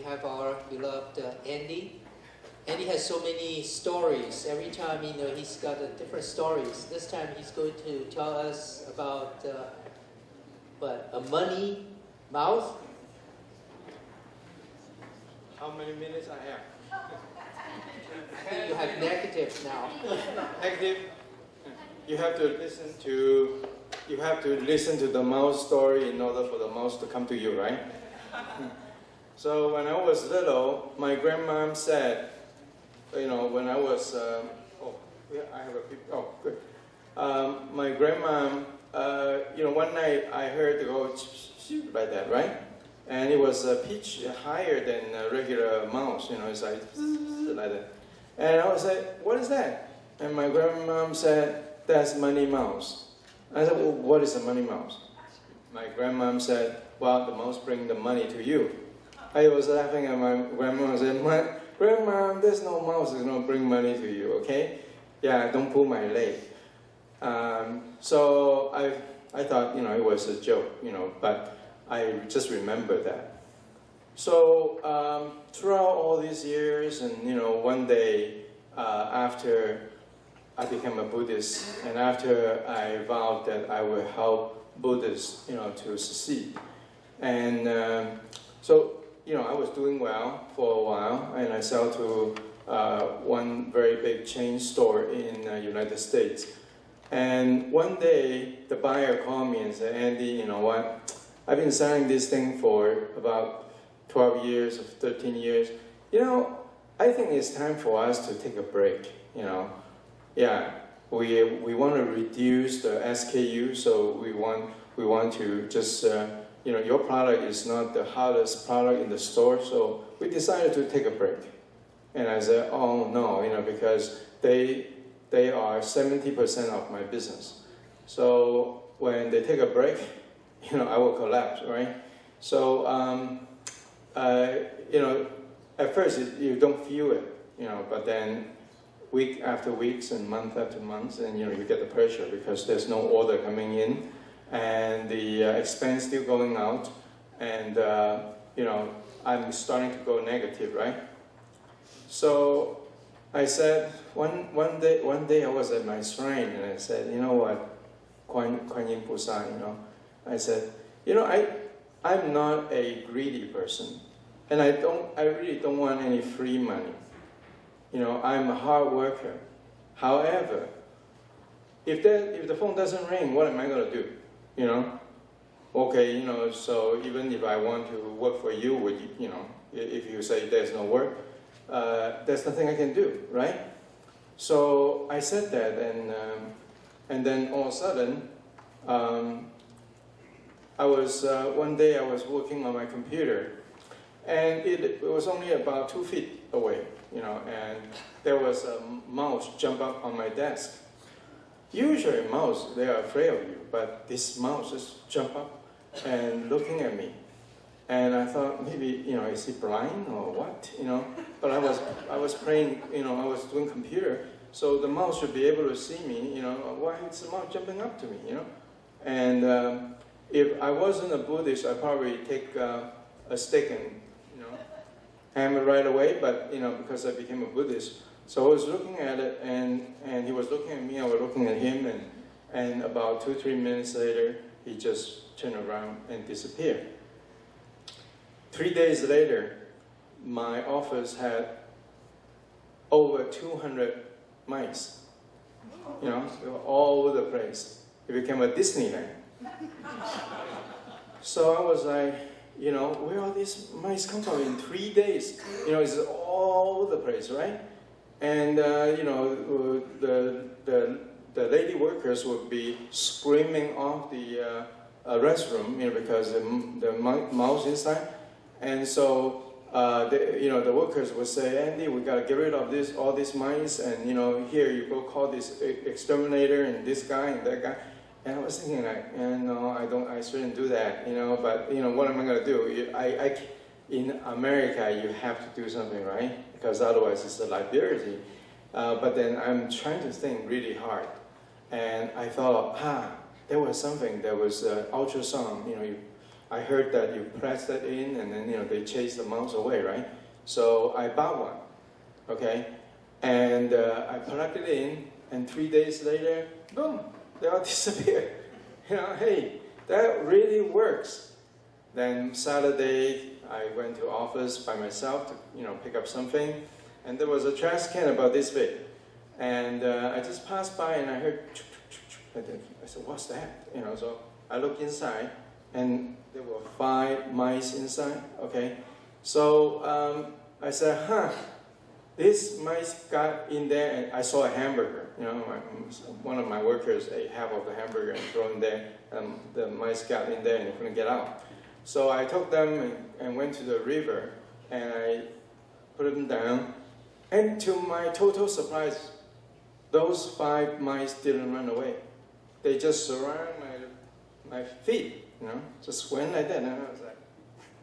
have our beloved Andy. Andy has so many stories. Every time, he's got different stories. This time he's going to tell us about, a money mouth. How many minutes I have? I think you have negative now. Negative. You have to listen to the mouse story in order for the mouse to come to you, right? So when I was little, my grandmom said, when I was, good. My grandmom, one night I heard it go like that, right? And it was a pitch higher than a regular mouse, it's like that. And I was like, what is that? And my grandmom said, that's money mouse. I said, well, what is a money mouse? My grandmom said, well, the mouse bring the money to you. I was laughing at my grandma and said, Grandma, there's no mouse that's going to bring money to you, okay? Yeah, don't pull my leg. So I thought, it was a joke, but I just remember that. So throughout all these years, and one day after I became a Buddhist, and after I vowed that I would help Buddhists, to succeed, and so I was doing well for a while, and I sell to one very big chain store in the United States. And one day, the buyer called me and said, Andy, you know what? I've been selling this thing for about 12 years or 13 years. I think it's time for us to take a break, Yeah, we want to reduce the SKU, so we want to just, your product is not the hottest product in the store, so we decided to take a break. And I said, oh no, because they are 70% of my business. So when they take a break, I will collapse, right? So, at first you don't feel it, but then week after weeks and month after month, and you get the pressure because there's no order coming in, and the expense still going out, and I'm starting to go negative, right? So I said one day I was at my shrine, and I said, you know what, Kuan Yin Pusa, I said, I'm not a greedy person, and I really don't want any free money. I'm a hard worker. However, if the phone doesn't ring, what am I going to do? Okay, so even if I want to work for you, if you say there's no work, there's nothing I can do, right? So I said that, and then all of a sudden, one day I was working on my computer, and it was only about 2 feet away, and there was a mouse jump up on my desk. Usually mouse, they are afraid of you, but this mouse just jumped up and looking at me. And I thought, maybe, is he blind or what, But I was playing, I was doing computer, so the mouse should be able to see me, why is the mouse jumping up to me, And if I wasn't a Buddhist, I'd probably take a stick and, hammer right away, but, because I became a Buddhist. So I was looking at it, and he was looking at me, I was looking at him, and about 2-3 minutes later, he just turned around and disappeared. 3 days later, my office had over 200 mice. They were all over the place. It became a Disneyland. So I was like, where all these mice come from in 3 days? It's all over the place, right? And, the lady workers would be screaming off the restroom, because the mouse inside. And so, the workers would say, Andy, we got to get rid of all these mice, and, here you go call this exterminator and this guy and that guy. And I was thinking, like, no, I shouldn't do that, but, what am I going to do? In America, you have to do something, right? Because otherwise it's a liability. But then I'm trying to think really hard. And I thought, there was something, there was ultrasound, I heard that you press that in and then, they chase the mouse away, right? So I bought one, okay? And I plugged it in, and 3 days later, boom, they all disappeared. Hey, that really works. Then Saturday, I went to office by myself to, pick up something, and there was a trash can about this big. And I just passed by and I heard, and then I said, what's that? So I looked inside, and there were 5 mice inside, okay? So I said, this mice got in there, and I saw a hamburger. One of my workers ate half of the hamburger and threw in there, and the mice got in there and they couldn't get out. So I took them and went to the river, and I put them down, and to my total surprise, those 5 mice didn't run away. They just surrounded my feet, just went like that, and I was like,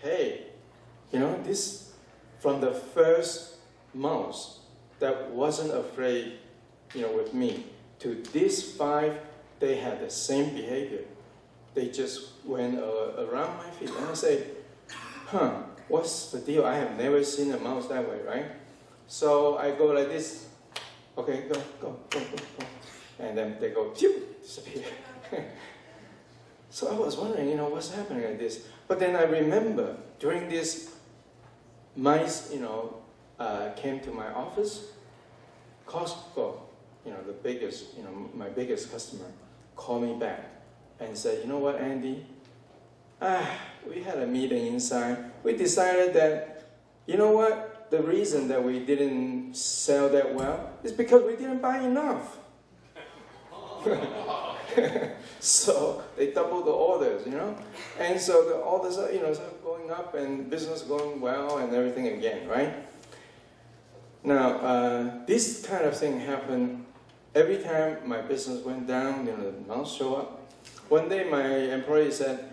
hey, this, from the first mouse that wasn't afraid, with me, to these 5, they had the same behavior. They just went around my feet, and I say, what's the deal? I have never seen a mouse that way, right? So I go like this, okay, go. And then they go, phew, disappear. So I was wondering, what's happening like this? But then I remember, during this, mice, came to my office. Costco, the biggest, my biggest customer, called me back and said, you know what, Andy? We had a meeting inside. We decided that, the reason that we didn't sell that well is because we didn't buy enough. So they doubled the orders, and so the orders are, started going up and business going well and everything again, right? Now, this kind of thing happened every time my business went down. The mouse show up. One day, my employee said,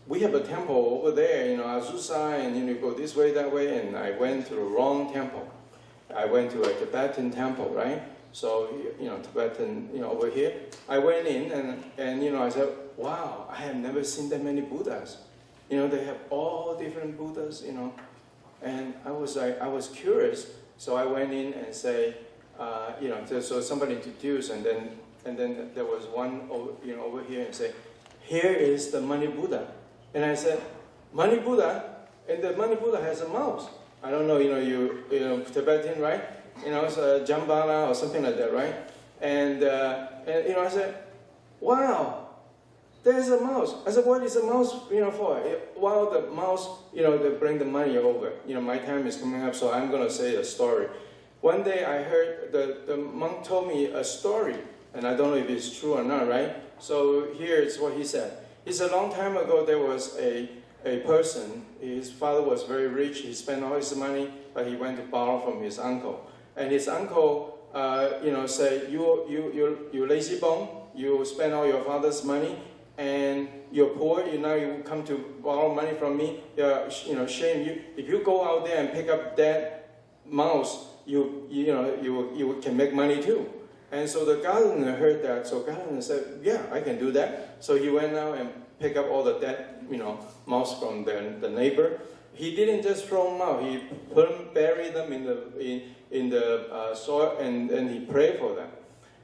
we have a temple over there, Azusa, and you go this way, that way, and I went to the wrong temple. I went to a Tibetan temple, right? So, Tibetan, over here. I went in and I said, wow, I have never seen that many Buddhas. They have all different Buddhas, and I was curious. So I went in and say, so somebody introduced, and then there was one, over here and say, here is the Money Buddha. And I said, Money Buddha? And the Money Buddha has a mouse. I don't know, Tibetan, right? It's a Jambala or something like that, right? And I said, wow, there's a mouse. I said, what is a mouse, for? While the mouse, they bring the money over. My time is coming up, so I'm going to say a story. One day I heard the monk told me a story, and I don't know if it's true or not, right? So here's what he said. He said, a long time ago, there was a person, his father was very rich, he spent all his money, but he went to borrow from his uncle. And his uncle, said, you lazy bone, you spend all your father's money, and you're poor, now you come to borrow money from me, shame you. If you go out there and pick up that mouse, you can make money too. And so the gardener heard that, so gardener said, yeah, I can do that. So he went out and picked up all the dead, mouse from the neighbor. He didn't just throw them out, he buried them in the soil, and he prayed for them.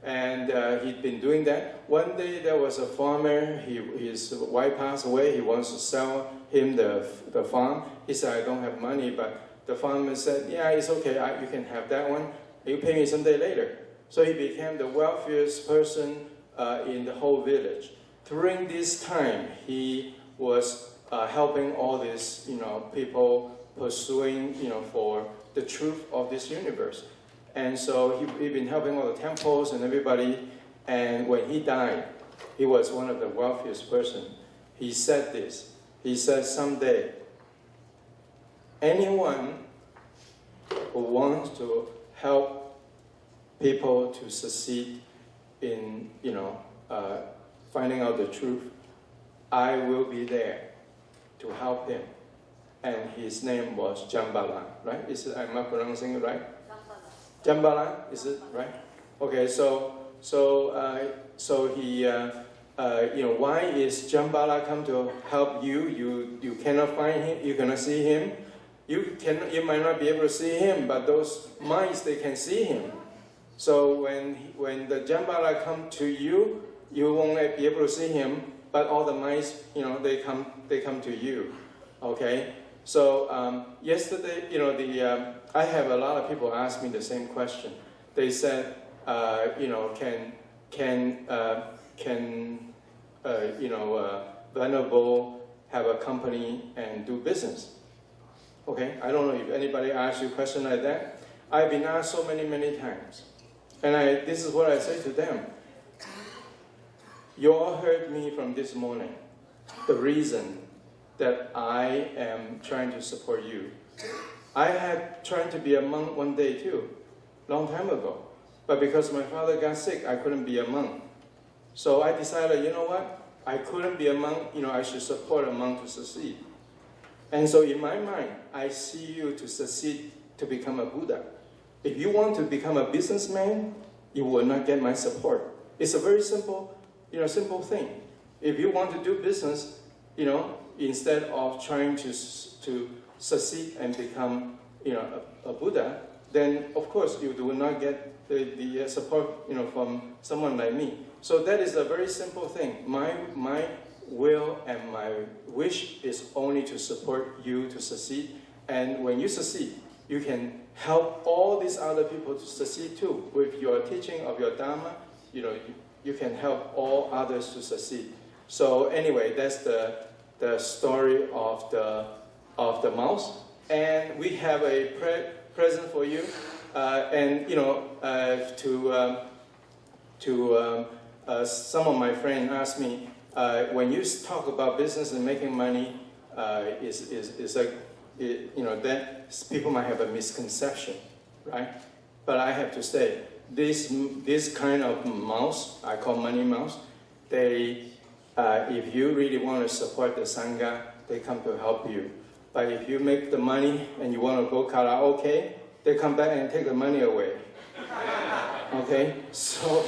And he'd been doing that. One day there was a farmer, his wife passed away, he wants to sell him the farm. He said, I don't have money, but the farmer said, yeah, it's okay, you can have that one, you pay me someday later. So he became the wealthiest person in the whole village. During this time, he was helping all these, people pursuing, for the truth of this universe. And so he'd been helping all the temples and everybody. And when he died, he was one of the wealthiest person. He said this. He said, someday, anyone who wants to help people to succeed in, finding out the truth, I will be there to help him. And his name was Jambala, right? Am I pronouncing it right? Jambala, is it right? Okay, so he why is Jambala come to help you? You cannot find him. You cannot see him. You might not be able to see him, but those mice, they can see him. So when the Jambala come to you, you won't be able to see him, but all the mice, they come to you. Okay. So yesterday, I have a lot of people ask me the same question. They said, can Venerable have a company and do business? Okay, I don't know if anybody asked you a question like that. I've been asked so many times. And this is what I say to them. You all heard me from this morning. The reason that I am trying to support you. I had tried to be a monk one day too, long time ago. But because my father got sick, I couldn't be a monk. So I decided, you know what? I couldn't be a monk, I should support a monk to succeed. And so in my mind, I see you to succeed to become a Buddha. If you want to become a businessman, you will not get my support. It's a very simple thing. If you want to do business, instead of trying to succeed and become, a Buddha, then of course you will not get the support, from someone like me. So that is a very simple thing. My will and my wish is only to support you to succeed. And when you succeed, you can help all these other people to succeed too. With your teaching of your Dharma, you can help all others to succeed. So anyway, that's the story of the mouse. And we have a present for you. Some of my friends asked me, when you talk about business and making money, that people might have a misconception, right? But I have to say, this kind of mouse, I call money mouse, they, if you really want to support the Sangha, they come to help you. But if you make the money and you want to go karaoke, they come back and take the money away. Okay, so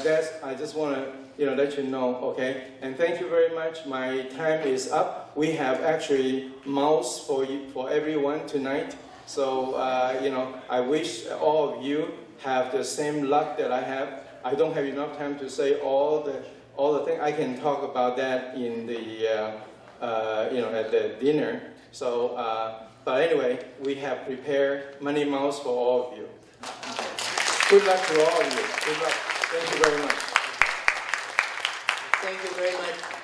that's, I just want to let you know, okay? And thank you very much. My time is up. We have actually mouse for everyone tonight. So I wish all of you have the same luck that I have. I don't have enough time to say all the things. I can talk about that in the at the dinner. So, but anyway, we have prepared money mouse for all of you. Good luck to all of you. Good luck. Thank you very much. Thank you very much.